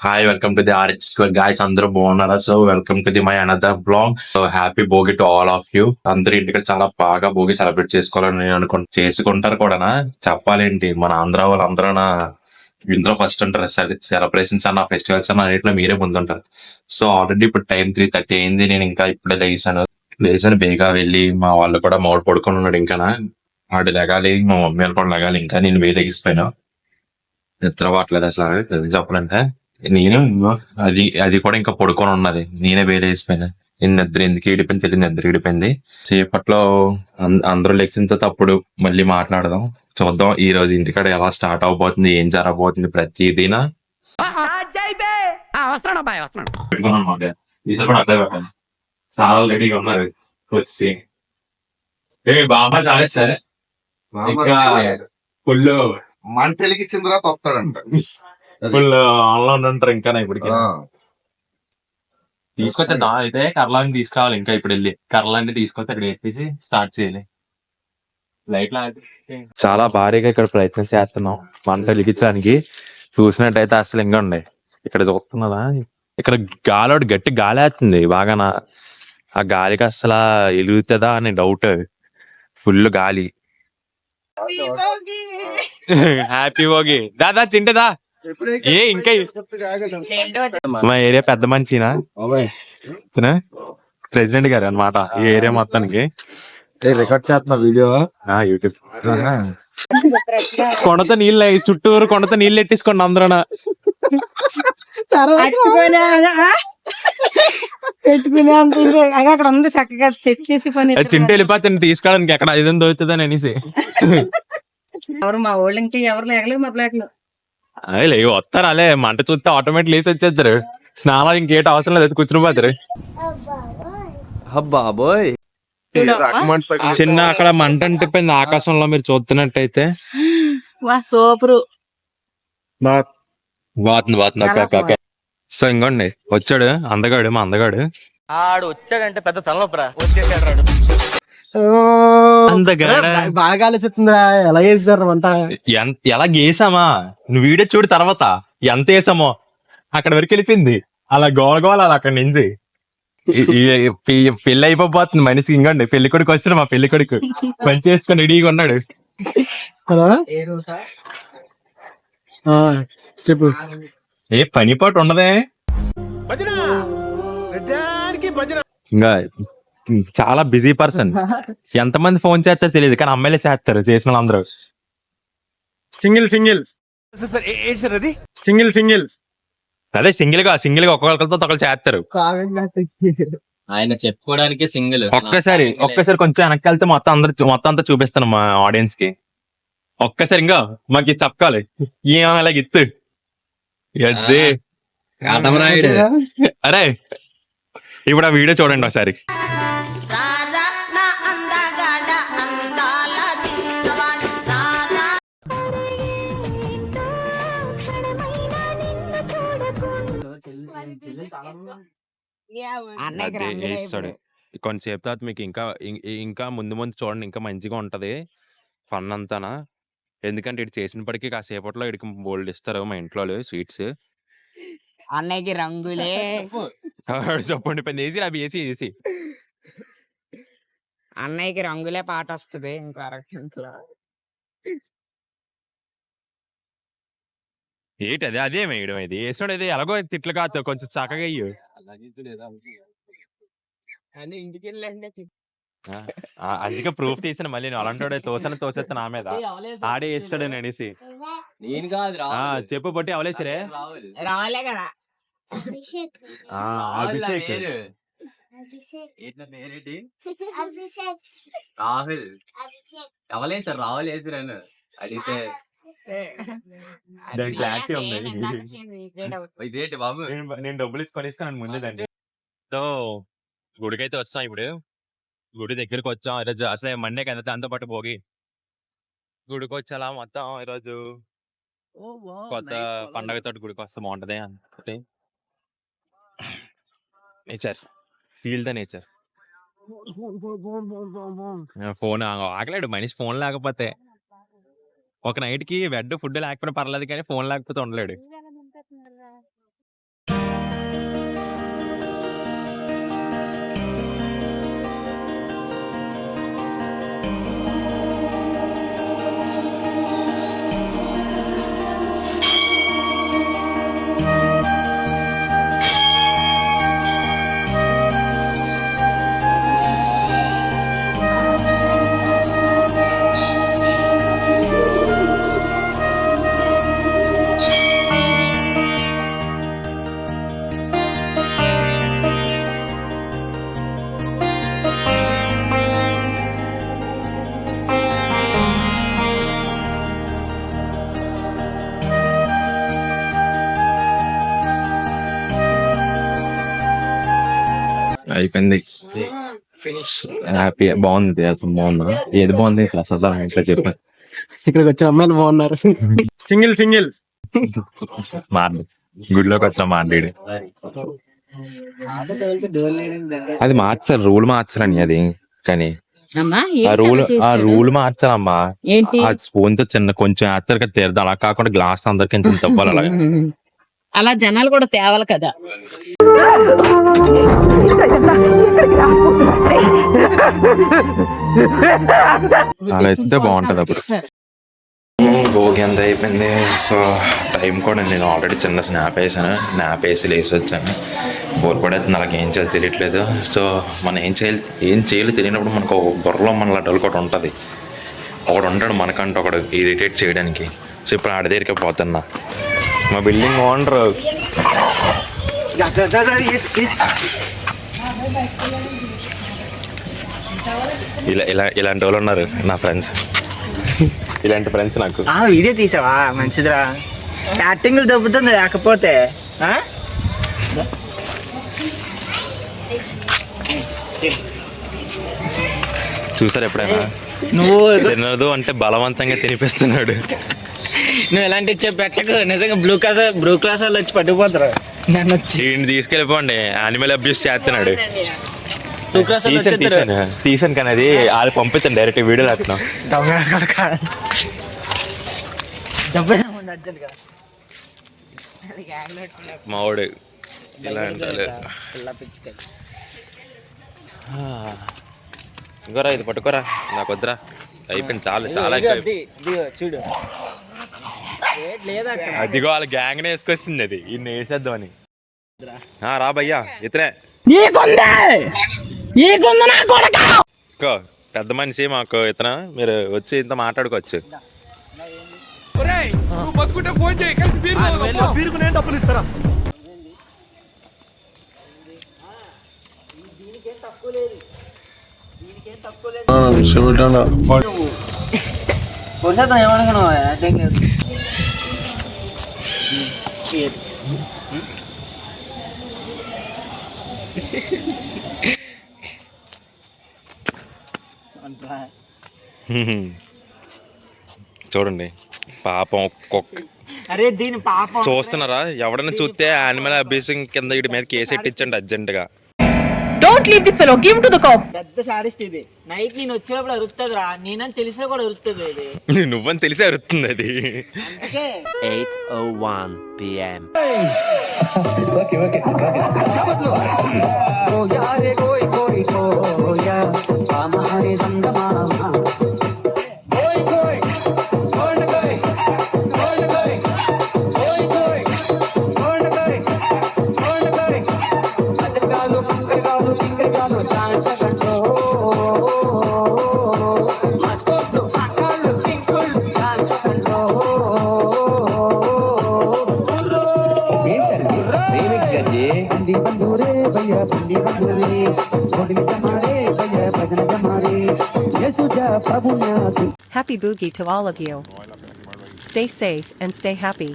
Hi welcome to the RH square guys, అందరూ బాగున్నారా? So welcome to the my another blog. So happy Bhogi to all of you. అందరూ ఇంటికి చాలా బాగా Bhogi celebrate చేసుకోవాలని నేను చేసుకుంటారు కూడా. చెప్పాలేంటి, మన ఆంధ్ర వాళ్ళందరూ ఇందులో ఫస్ట్ ఉంటారు. సెలబ్రేషన్స్ అన్న ఫెస్టివల్స్ అన్న అన్నింటిలో మీరే ముందుంటారు. సో ఆల్రెడీ ఇప్పుడు టైం 3:30 అయింది. నేను ఇంకా ఇప్పుడే లేచాను బేగా వెళ్ళి మా వాళ్ళు కూడా మౌడు పడుకొని ఉన్నాడు. ఇంకా వాడు లెగాలి, మా మమ్మీ వాళ్ళు కూడా లెగాలి. ఇంకా నేను లెగిసిపోయాను, నిద్ర పట్టలేదు అసలు చెప్పాలంటే. నేను అది అది కూడా ఇంకా పడుకొని ఉన్నది. నేనే వేలేసిపోయినా. నేను నిద్ర ఎందుకు ఈడిపోయింది తెలియదు, నిద్ర ఈడిపోయింది. సేపట్లో అందరూ లెక్సిన తర్వాత అప్పుడు మళ్ళీ మాట్లాడదాం. చూద్దాం ఈ రోజు ఇంటికాడ ఎలా స్టార్ట్ అవబోతుంది, ఏం జరగబోతుంది ప్రతిదీనా. చాలా రెడీగా ఉన్నారు వచ్చి. బాబా చాలేస్తారు ఫుల్ మంట వెలిగించిన తర్వాత వస్తాడంట. ఫుల్ ఆన్లైన్ ఉంటారు. ఇంకా ఇప్పటికి తీసుకొచ్చా అయితే కర్రలాంటి తీసుకురావాలి. ఇంకా ఇప్పుడు వెళ్ళి కర్రలాంటి తీసుకొచ్చి అక్కడ వేసి స్టార్ట్ చేయాలి. లైట్ చాలా భారీగా ఇక్కడ ప్రయత్నం చేస్తున్నాం మంట వెలిగించడానికి. చూసినట్టయితే అసలు ఇంకా ఉండే ఇక్కడ చూస్తున్నదా, ఇక్కడ గాలి గట్టి గాలి వేస్తుంది బాగా. ఆ గాలికి అసలు వెలుగుతుందా అని డౌట్. ఫుల్ గాలి. హ్యాపీ భోగి దాదా చింటదా. ఏ ఇంకా మా ఏరియా పెద్ద మంచినా ప్రెసిడెంట్ గారు అన్నమాట ఈ ఏరియా మొత్తానికి. రికార్డ్ చేస్తున్నా వీడియో యూట్యూబ్. కొండతో నీళ్ళు చుట్టూరు కొండతో నీళ్ళు ఎట్టేసుకోండి అందరూ. పెట్టుకునే అక్కడ ఉంది చక్కగా తెచ్చేసి పని. చింట వెళ్ళిపోతుంది తీసుకోవడానికి ఎక్కడ ఇదని దొరుకుతుందని అనేసి. ఎవరు మా వాళ్ళు ఇంకా ఎవరు లేకలేదు మా ప్లేట్లు. అదే వస్తారు అలే మంట చూస్తే ఆటోమేటిక్ లేసి వచ్చేస్తారు. స్నానాలు ఇంకేట అవసరం లేదు, కూర్చుని పోతారు. బాబోయ్ చిన్న అక్కడ మంట అంటిపోయింది ఆకాశంలో మీరు చూస్తున్నట్టయితే. సూపరు. సో ఇంకోండి వచ్చాడు అందగాడు, మా అందగాడు. ఆడు వచ్చాడంటే పెద్ద తలనొప్పరా. వచ్చేసాడు బాగా ఆలోచిస్తుందిరా. ఎలా చేసారు అంతా, ఎలా గేసామా నువ్వు వీడియో చూడు తర్వాత ఎంత వేసామో. అక్కడ వరకు వెళ్ళిపోయింది అలా గోల అక్కడ నుంచి. పెళ్లి అయిపోతుంది మనిషికి. ఇంకోండి పెళ్లి కొడుకు వచ్చాడు, మా పెళ్లి కొడుకు పని చేసుకొని రెడీగా ఉన్నాడు. చెప్పు. ఏ పని పాటు ఉండదే. ఇంకా చాలా బిజీ పర్సన్. ఎంతమంది ఫోన్ చేస్తారో తెలియదు కానీ అమ్మాయిలే చేస్తారు చేసిన వాళ్ళందరూ. సింగిల్ అదే సింగిల్ గా ఒక్కొక్కరితో ఒకరు చేస్తారు. ఆయన చెప్పుకోవడానికి సింగిల్. ఒక్కసారి కొంచెం వెనక్కి వెళ్తే మొత్తం అంతా చూపిస్తాను మా ఆడియన్స్ కి. ఒక్కసారి ఇంకా మాకు చెప్పాలి అలాగ ఇత్తు. అరే ఇప్పుడు ఆ వీడియో చూడండి ఒకసారి. వేస్తాడు కొంతసేపు తర్వాత మీకు ఇంకా ముందు చూడండి, ఇంకా మంచిగా ఉంటది ఫన్ అంతానా. ఎందుకంటే ఇటు చేసినప్పటికీ కాసేపట్లో ఇడికి బోల్డ్ ఇస్తారు మా ఇంట్లో స్వీట్స్. అన్నయ్యకి రంగులే చెప్పండి పని వేసి అవి వేసి అన్నయ్యకి రంగులే పాట వస్తుంది ఇంకో అరగంటలో. ఏంటి అదే వేయడం ఇది వేసినాడు. ఇది ఎలాగో తిట్లు కాదు, కొంచెం చక్కగా అయ్యు. ఇంటికి వెళ్ళండి. అందుకే ప్రూఫ్ తీసిన మళ్ళీ నువ్వు అలాంటి తోసేస్తా నా మీద ఆడే వేస్తాడు అని అనేసి. నేను కాదు చెప్పు బట్టి అవలేసిరే రావాలే కదా. అభిషేక్ రాహుల్ ఎవలేసారు రావాలేసారు అడిగితే క్లారిటీ ఉంది. ఇదేంటి బాబు, నేను డబ్బులు ఇచ్చుకొనిస్తాను ముందే దాన్ని. సో గుడికైతే వస్తాం. ఇప్పుడు గుడి దగ్గరకు వచ్చాం. ఈరోజు అసలే మండే కదా, దాంతో పాటు భోగి. గుడికి వచ్చేలా మొత్తం ఈరోజు కొత్త పండగతో గుడికి వస్తే బాగుంటది అనుకుంటే. Nature, feel the nature. Phone ఆగలేడు మనిషి ఫోన్ లేకపోతే. ఒక నైట్ కి బెడ్ ఫుడ్ లేకపోతే పర్లేదు కానీ ఫోన్ లేకపోతే ఉండలేడు. అయిపోయింది. హ్యాపీ బాగుంది. బాగుందా? ఏది బాగుంది అసలు ఇంట్లో చెప్పాను. ఇక్కడికి వచ్చిన అమ్మాయిలు బాగున్నారు. సింగిల్ సింగిల్ మాండి గుడిలోకి వచ్చిన మాండీడు అది మార్చాలి, రూల్ మార్చాలని అది. కానీ ఆ రూల్ మార్చాలమ్మా. ఏంటి ఆ స్పూన్ తో చిన్న కొంచెం వేస్తారు కదా తీరదు, అలా కాకుండా గ్లాస్ అందరికి ఇంత తప్పాలి అలాగే. అలా జనాలు కూడా తేవాలి కదా. అలా అయితే బాగుంటది అప్పుడు. భోగి ఎంత అయిపోయింది. సో టైం కూడా నేను ఆల్రెడీ చిన్న స్నాప్ వేసాను, స్నాప్ వేసి లేసి వచ్చాను. బోర్ కూడా అయితే నాకు ఏం చేయాలి తెలియట్లేదు. సో మనం ఏం చేయాలి తెలియనప్పుడు మనకు బుర్రలో మన లడ్డలు కూడా ఉంటుంది. ఒకడు ఉంటాడు మనకంటూ ఒకడు ఇరిటేట్ చేయడానికి. సో ఇప్పుడు ఆడ దగ్గరికి పోతున్నా. మా బిల్డింగ్ ఓనర్ ఇలాంటి వాళ్ళు ఉన్నారు నా ఫ్రెండ్స్. ఇలాంటి ఫ్రెండ్స్ నాకు. వీడియో తీసావా? మంచిదిరా. యాక్టింగ్ దొబ్బుతుంది లేకపోతే. చూసారు ఎప్పుడైనా? నువ్వు తినదు అంటే బలవంతంగా తినిపిస్తున్నాడు. నువ్వు ఎలాంటి పెట్టకు. నిజంగా బ్లూ క్లాస్ వాళ్ళు వచ్చి పట్టుకుపోతారు. నన్ను వచ్చి తీసుకెళ్ళిపోండి. యానిమల్ అబ్యూస్ చేస్తున్నాడు. బ్లూ క్లాస్ తీసాను కానీ అది వాళ్ళు పంపిస్తాను డైరెక్ట్ వీడియో వేస్తున్నాం. మావాడు ఇలా అంటారు. ఇంకోరా ఇది పట్టుకోరా, నాకు వద్దురా. అయిపోయింది చాలా చాలా. చూడు అదిగో వాళ్ళ గ్యాంగ్ వేసుకొచ్చింది అది. ఇన్ని వేసేద్దాం అని. రా భయ్యా ఇతనే పెద్ద మనిషి మాకు ఇతన. మీరు వచ్చి ఇంత మాట్లాడుకోవచ్చు. ఏమనుకున్నావు? చూడండి పాపం ఒక్కొక్క. అరే దీని పాపం చూస్తున్నారా? ఎవడన్నా చూస్తే యానిమల్ అబ్యూసింగ్ కింద వీడి మీద కేసు ఎట్టించండి అర్జెంట్ గా. Don't leave this fellow, give to the cop. పెద్ద సాడిస్ట్ ఇది. నైట్ నేను వచ్చినప్పుడు అరుస్తుంది రా. నేనని తెలిసినా కూడా అరుస్తుంది ఇది. నువ్వని తెలిసి అరుస్తుంది అది. అందుకే 8:01 p.m. Happy Boogie to all of you. Stay safe and stay happy.